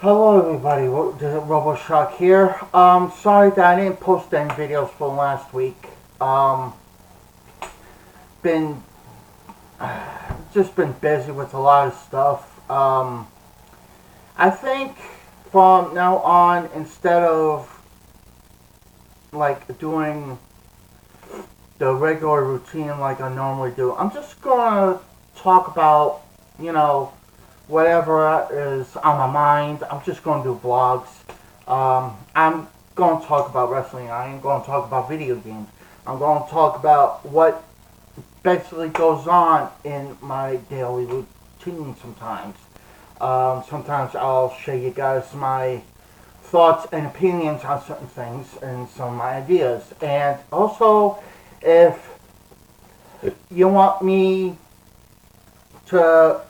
Hello everybody, RoboShock here. Sorry that I didn't post any videos from last week. Been just been busy with a lot of stuff. I think from now on, instead of like doing the regular routine like I normally do, I'm just gonna talk about, you know, whatever is on my mind. I'm just going to do vlogs. I'm going to talk about wrestling. I ain't going to talk about video games. I'm going to talk about what basically goes on in my daily routine sometimes. Sometimes I'll show you guys my thoughts and opinions on certain things and some of my ideas. And also, if you want me to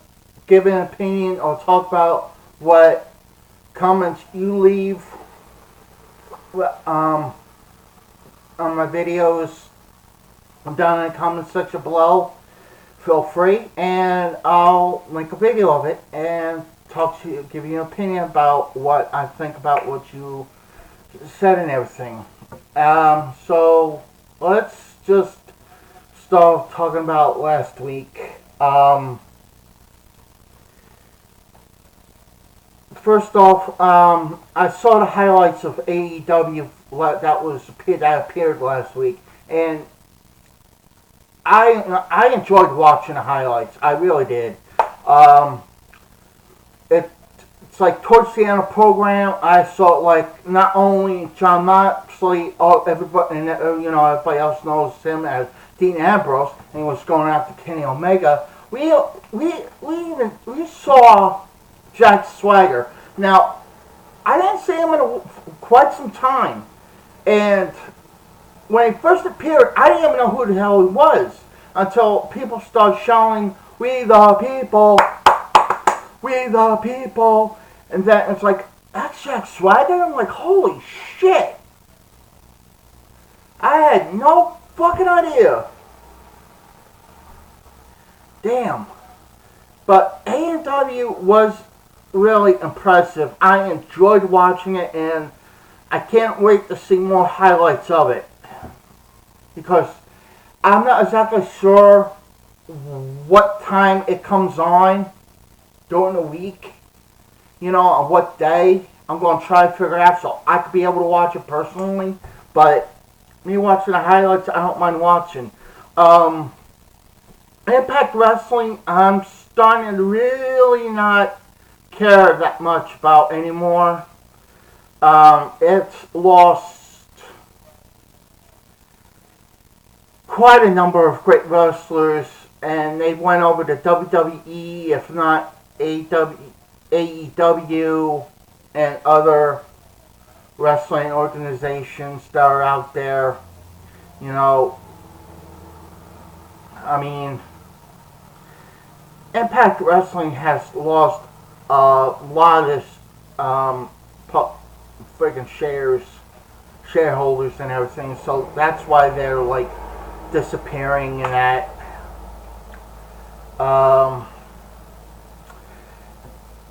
give an opinion or talk about what comments you leave on my videos down in the comment section below, feel free, and I'll make a video of it and talk to you, give you an opinion about what I think about what you said and everything. So let's just start talking about last week. First off, I saw the highlights of AEW that appeared last week, and I enjoyed watching the highlights. I really did. Um, it's like towards the end of the program, I saw like not only John Moxley, everybody, and everybody else knows him as Dean Ambrose, and he was going after Kenny Omega. We saw Jack Swagger. Now, I didn't see him in quite some time, and when he first appeared, I didn't even know who the hell he was until people started shouting, "We the people, we the people," and then it's like, that's Jack Swagger? I'm like, holy shit! I had no fucking idea. Damn. But A&W was really impressive. I enjoyed watching it, and I can't wait to see more highlights of it, because I'm not exactly sure what time it comes on during the week, on what day. I'm going to try to figure it out so I could be able to watch it personally, but me watching the highlights, I don't mind watching. Impact Wrestling, I'm starting to really not care that much about anymore. It's lost quite a number of great wrestlers, and they went over to WWE, if not AEW, and other wrestling organizations that are out there. I mean, Impact Wrestling has lost a lot of friggin' shareholders and everything, so that's why they're like disappearing and that.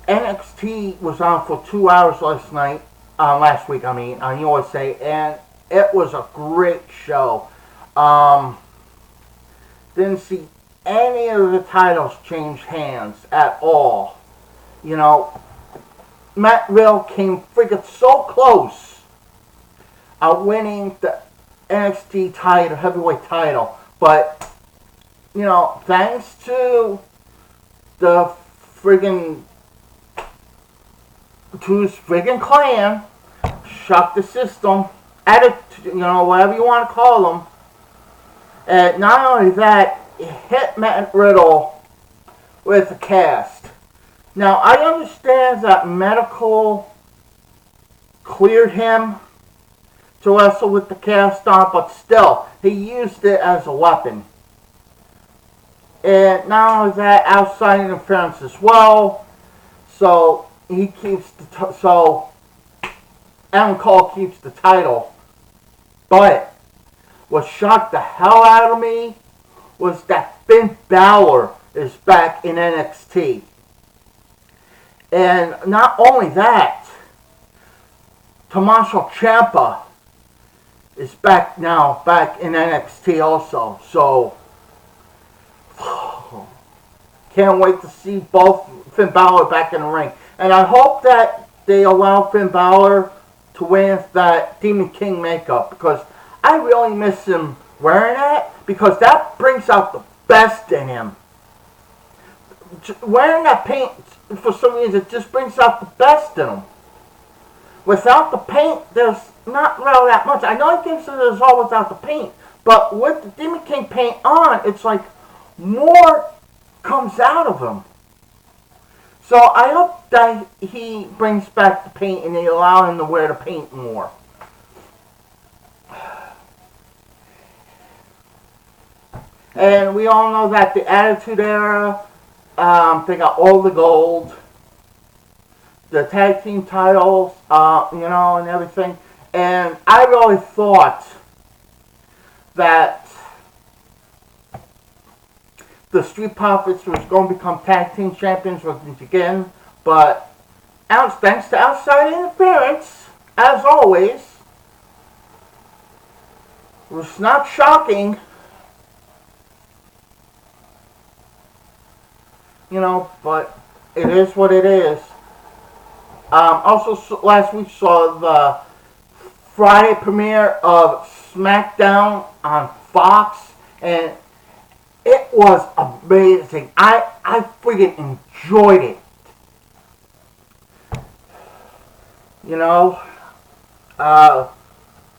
NXT was on for 2 hours last week, on USA, and it was a great show. Didn't see any of the titles change hands at all. Matt Riddle came freaking so close winning the NXT title, heavyweight title, but thanks to the friggin' to his friggin' clan, shock the system, whatever you want to call them. And not only that, it hit Matt Riddle with a cast. Now, I understand that medical cleared him to wrestle with the cast on, but still, he used it as a weapon. And not only that, outside interference as well. So Adam Cole keeps the title. But what shocked the hell out of me was that Finn Balor is back in NXT. And not only that, Tommaso Ciampa is back in NXT also. So, can't wait to see both Finn Balor back in the ring. And I hope that they allow Finn Balor to win that Demon King makeup, because I really miss him wearing that, because that brings out the best in him. Wearing that paint, for some reason, it just brings out the best in him. Without the paint, there's not really that much. I know he thinks that there's all without the paint, but with the Demon King paint on, it's like more comes out of him. So I hope that he brings back the paint and they allow him to wear the paint more. And we all know that the Attitude Era, they got all the gold, the tag team titles, and everything. And I really thought that the Street Profits was going to become tag team champions once again, but thanks to outside interference, as always, it was not shocking. But it is what it is. Also, last week saw the Friday premiere of SmackDown on Fox, and it was amazing. I freaking enjoyed it.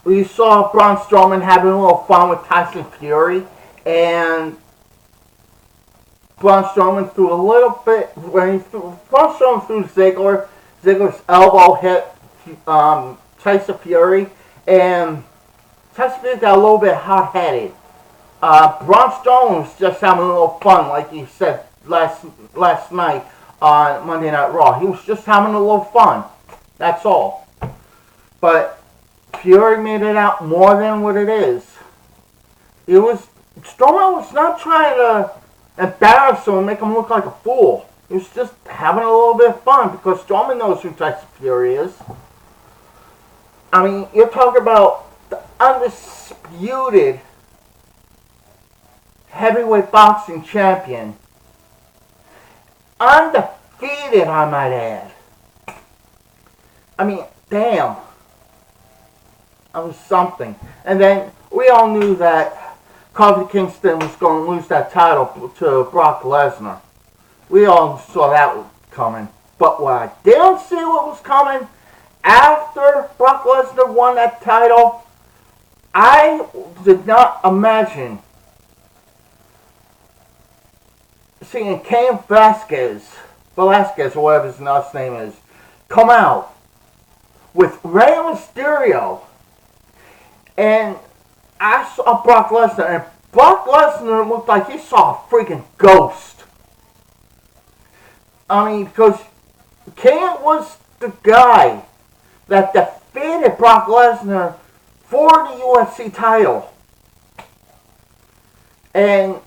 We saw Braun Strowman having a little fun with Tyson Fury, and Braun Strowman threw a little bit, Braun Strowman threw Ziggler's elbow hit Tyson Fury, and Tyson Fury got a little bit hot-headed. Braun Strowman was just having a little fun, like he said last night on Monday Night Raw. He was just having a little fun. That's all. But Fury made it out more than what it is. Strowman was not trying to embarrass him and make him look like a fool. He was just having a little bit of fun, because Strowman knows who Tyson Fury is. I mean, you're talking about the undisputed heavyweight boxing champion. Undefeated, I might add. I mean, damn. That was something. And then we all knew that Kofi Kingston was going to lose that title to Brock Lesnar. We all saw that coming. But what I didn't see what was coming after Brock Lesnar won that title, I did not imagine seeing Cain Velasquez, or whatever his last name is, come out with Rey Mysterio. And I saw Brock Lesnar, and Brock Lesnar looked like he saw a freaking ghost. I mean, because Cain was the guy that defeated Brock Lesnar for the UFC title. And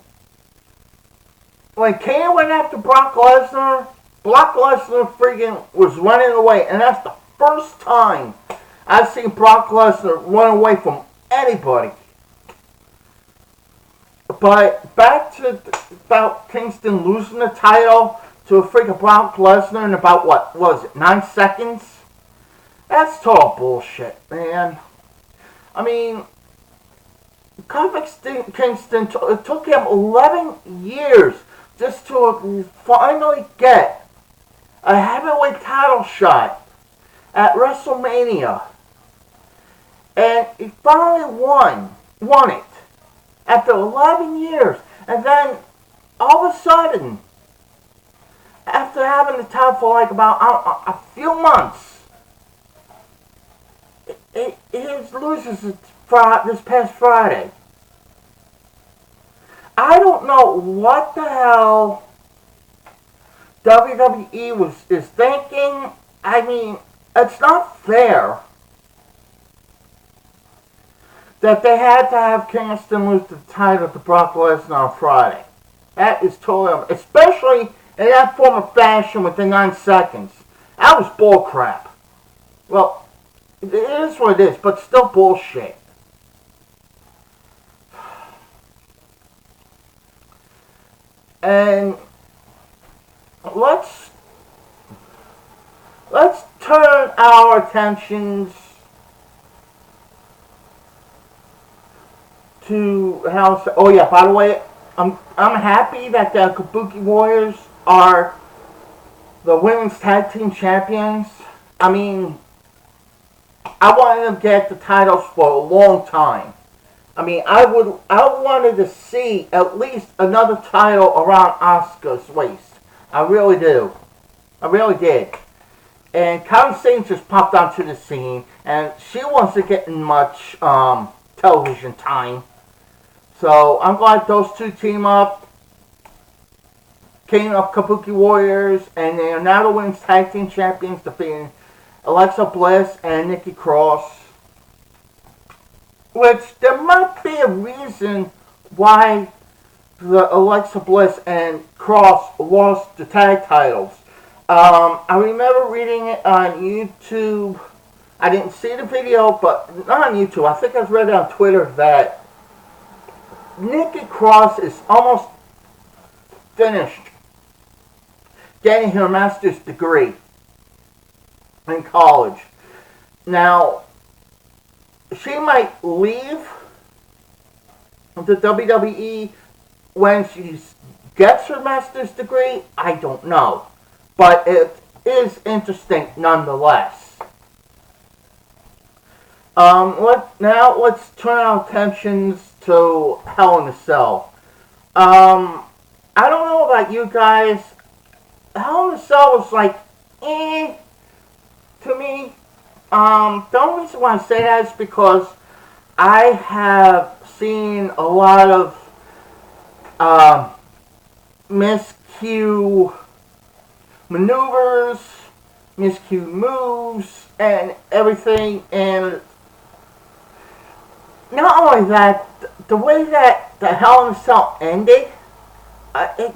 when Cain went after Brock Lesnar freaking was running away. And that's the first time I've seen Brock Lesnar run away from anybody. But back to about Kingston losing the title to a freaking Brock Lesnar in about, what was it, 9 seconds? That's total bullshit, man. I mean, Kofi Kingston, it took him 11 years just to finally get a heavyweight title shot at WrestleMania. And he finally won it after 11 years. And then, all of a sudden, after having the title for like about a few months, he loses it this past Friday. I don't know what the hell WWE is thinking. I mean, it's not fair that they had to have Kingston lose the title to Brock Lesnar on Friday. That is totally, especially in that form of fashion within 9 seconds. That was bullcrap. Well, it is what it is, but still bullshit. And let's turn our attentions to how. Oh yeah, by the way, I'm happy that the Kabuki Warriors are the women's tag team champions. I mean, I wanted them to get the titles for a long time. I mean, I wanted to see at least another title around Asuka's waist. I really do. I really did. And Kairi Sane just popped onto the scene, and she wasn't getting much television time. So I'm glad those two team up. Came up Kabuki Warriors, and they are now the women's tag team champions, defeating Alexa Bliss and Nikki Cross. Which there might be a reason why the Alexa Bliss and Cross lost the tag titles. I remember reading it on YouTube. I didn't see the video, but not on YouTube. I think I read it on Twitter that Nikki Cross is almost finished getting her master's degree in college. Now, she might leave the WWE when she gets her master's degree. I don't know. But it is interesting nonetheless. Let's turn our attentions to Hell in a Cell. I don't know about you guys. Hell in a Cell was like, to me. The only reason why I say that is because I have seen a lot of miscue maneuvers, miscue moves, and everything. And not only that, the way that the Hell in a Cell ended, that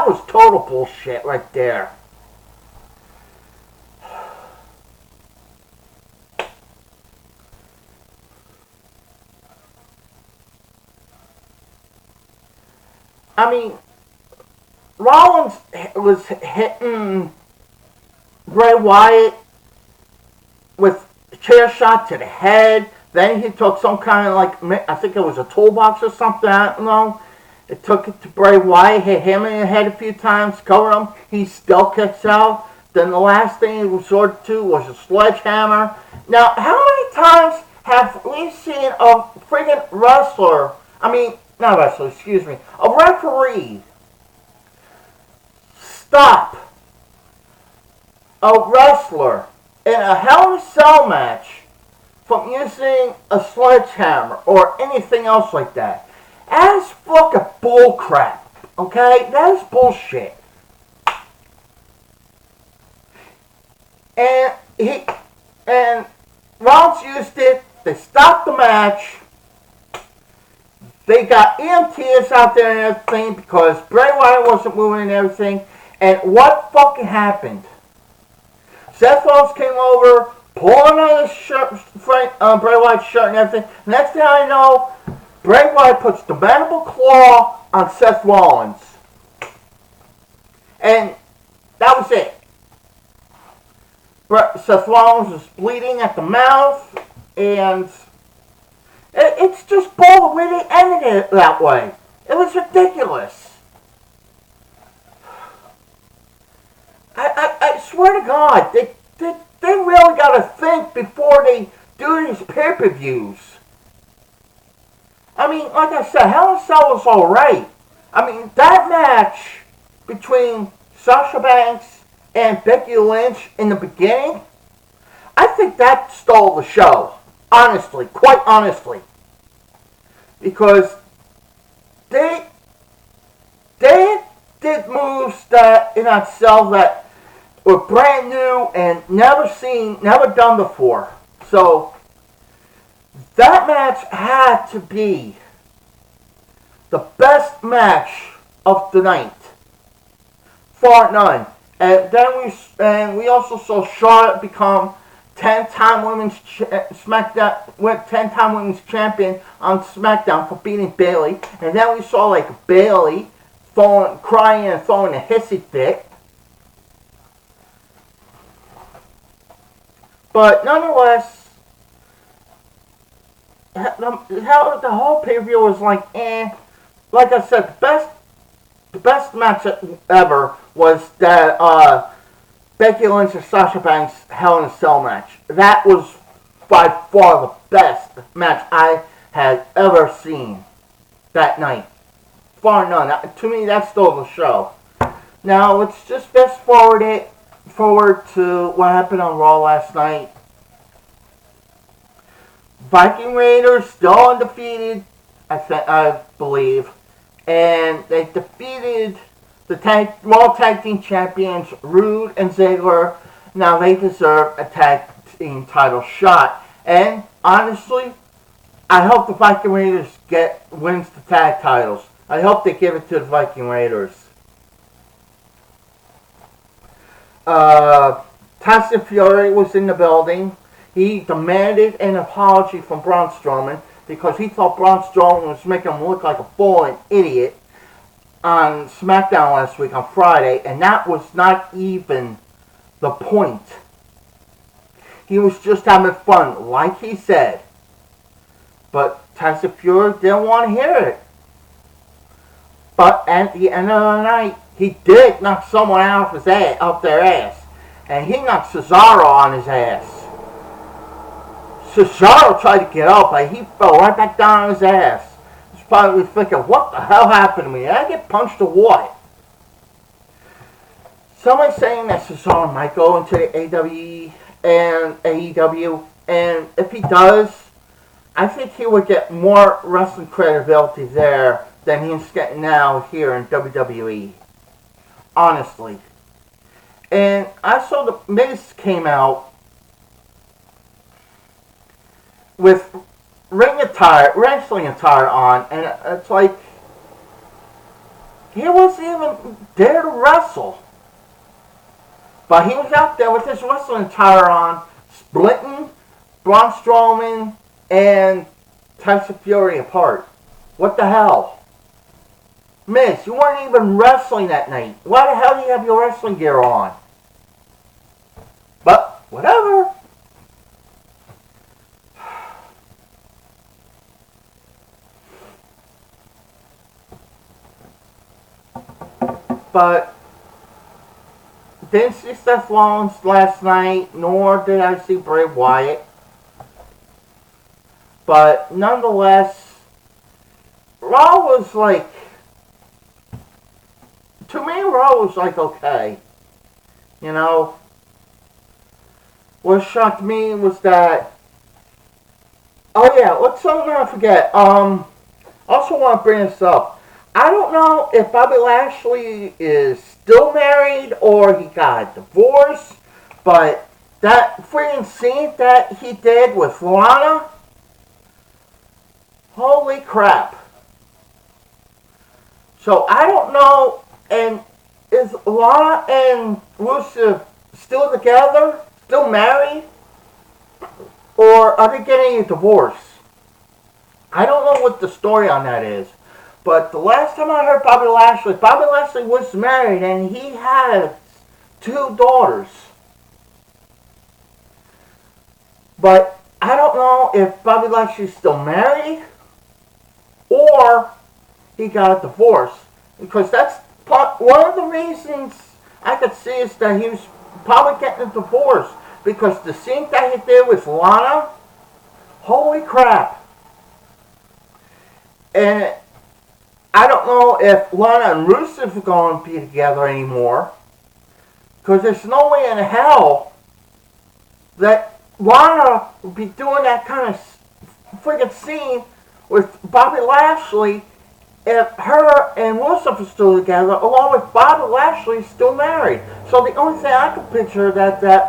was total bullshit right there. I mean, Rollins was hitting Bray Wyatt with a chair shot to the head. Then he took some kind of like, I think it was a toolbox or something, I don't know. It took it to Bray Wyatt, hit him in the head a few times, covered him. He still kicks out. Then the last thing he resorted to was a sledgehammer. Now, how many times have we seen a friggin' wrestler, not wrestler, excuse me, a referee stop a wrestler in a Hell in a Cell match from using a sledgehammer or anything else like that? That is fucking bullcrap, okay? That is bullshit. And Rollins used it. They stopped the match. They got EMTs out there and everything because Bray Wyatt wasn't moving and everything. And what fucking happened? Seth Rollins came over, pulling on his shirt, Bray Wyatt's shirt and everything. Next thing I know, Bray Wyatt puts the mandible claw on Seth Rollins. And that was it. Seth Rollins was bleeding at the mouth, and it's just bull the way they ended it that way. It was ridiculous. I swear to God, they really got to think before they do these pay-per-views. I mean, like I said, Hell in a Cell was alright. I mean, that match between Sasha Banks and Becky Lynch in the beginning, I think that stole the show. Honestly, quite honestly. Because they did moves that in itself that were brand new and never done before. So that match had to be the best match of the night. far none. And then we also saw Charlotte become 10-time women's SmackDown, went 10-time women's champion on SmackDown for beating Bayley. And then we saw like Bayley crying and throwing a hissy fit. But nonetheless, the whole pay-per-view was like, eh. Like I said, the best match ever was that Becky Lynch and Sasha Banks Hell in a Cell match. That was by far the best match I had ever seen that night. Far none. To me, that stole the show. Now, let's just fast forward to what happened on Raw last night. Viking Raiders still undefeated, I believe. And they defeated the Raw Tag Team Champions, Rude and Ziggler. Now they deserve a Tag Team title shot. And honestly, I hope the Viking Raiders wins the tag titles. I hope they give it to the Viking Raiders. Tyson Fury was in the building. He demanded an apology from Braun Strowman because he thought Braun Strowman was making him look like a fool and idiot on SmackDown last week on Friday, and that was not even the point. He was just having fun, like he said. But Tyson Fury didn't want to hear it. But at the end of the night, he did knock someone out of their ass. And he knocked Cesaro on his ass. Cesaro tried to get up, but he fell right back down on his ass. He's probably thinking, what the hell happened to me? Did I get punched or what? Someone's saying that Cesaro might go into the AEW and AEW, and if he does, I think he would get more wrestling credibility there than he's getting now here in WWE. Honestly. And I saw the Miz came out with wrestling attire on, and it's like he wasn't even there to wrestle. But he was out there with his wrestling attire on, splitting Braun Strowman and Tyson Fury apart. What the hell? Miz, you weren't even wrestling that night. Why the hell do you have your wrestling gear on? But, whatever. But didn't see Seth Rollins last night, nor did I see Bray Wyatt. But nonetheless, Raw was like, to me, Raw was like okay. You know, what shocked me was that, oh yeah, let's not forget, also want to bring this up. I don't know if Bobby Lashley is still married or he got divorced, but that freaking scene that he did with Lana, holy crap. So I don't know, and is Lana and Rusev still together, still married, or are they getting a divorce? I don't know what the story on that is. But the last time I heard Bobby Lashley was married and he had 2 daughters. But I don't know if Bobby Lashley's still married or he got a divorce. Because that's one of the reasons I could see is that he was probably getting a divorce. Because the scene that he did with Lana, holy crap. And I don't know if Lana and Rusev are going to be together anymore. Because there's no way in hell that Lana would be doing that kind of freaking scene with Bobby Lashley if her and Rusev are still together, along with Bobby Lashley still married. So the only thing I can picture that they're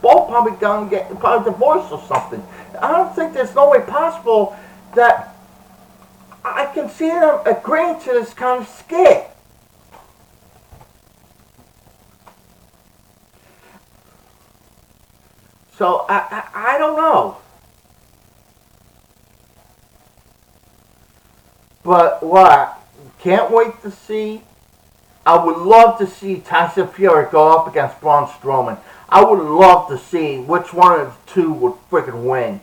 both probably going to get divorced or something. I don't think there's no way possible that I can see them agreeing to this kind of skit. So I don't know. But what? Can't wait to see. I would love to see Tyson Fury go up against Braun Strowman. I would love to see which one of the two would freaking win.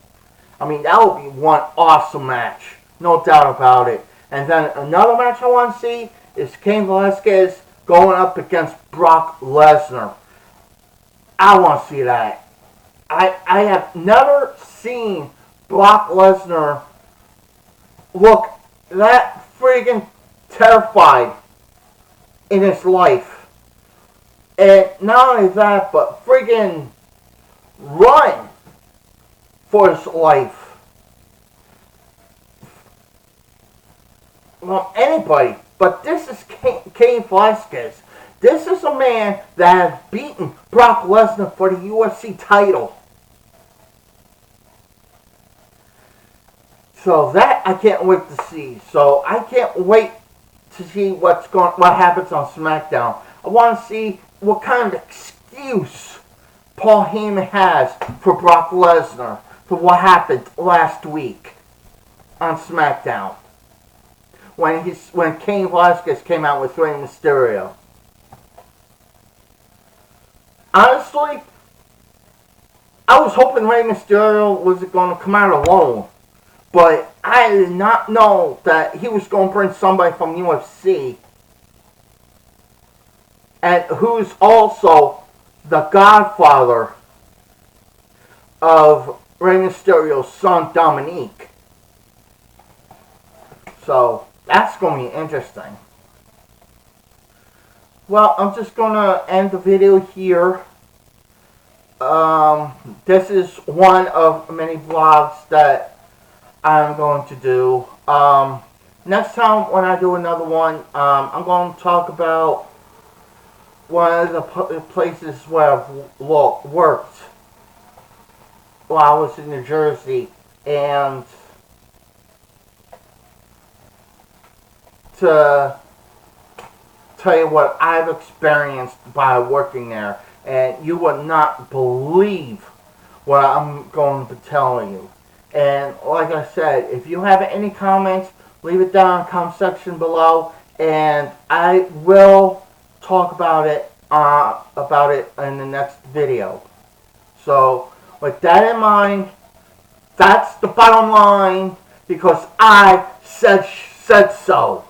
I mean, that would be one awesome match. No doubt about it. And then another match I want to see is Cain Velasquez going up against Brock Lesnar. I want to see that. I have never seen Brock Lesnar look that friggin' terrified in his life. And not only that, but friggin' run for his life. Well, anybody. But this is Cain Velasquez. This is a man that has beaten Brock Lesnar for the UFC title. So that I can't wait to see. So I can't wait to see what happens on SmackDown. I want to see what kind of excuse Paul Heyman has for Brock Lesnar for what happened last week on SmackDown when Cain Velasquez came out with Rey Mysterio. Honestly, I was hoping Rey Mysterio was going to come out alone. But I did not know that he was going to bring somebody from UFC. And who's also the godfather of Rey Mysterio's son, Dominique. So, that's going to be interesting. Well, I'm just going to end the video here. This is one of many vlogs that I'm going to do. Next time when I do another one, I'm going to talk about one of the places where I've worked while I was in New Jersey, and to tell you what I've experienced by working there. And you would not believe what I'm going to be telling you. And like I said, if you have any comments, leave it down in the comment section below, and I will talk about it in the next video. So with that in mind, that's the bottom line, because I said so.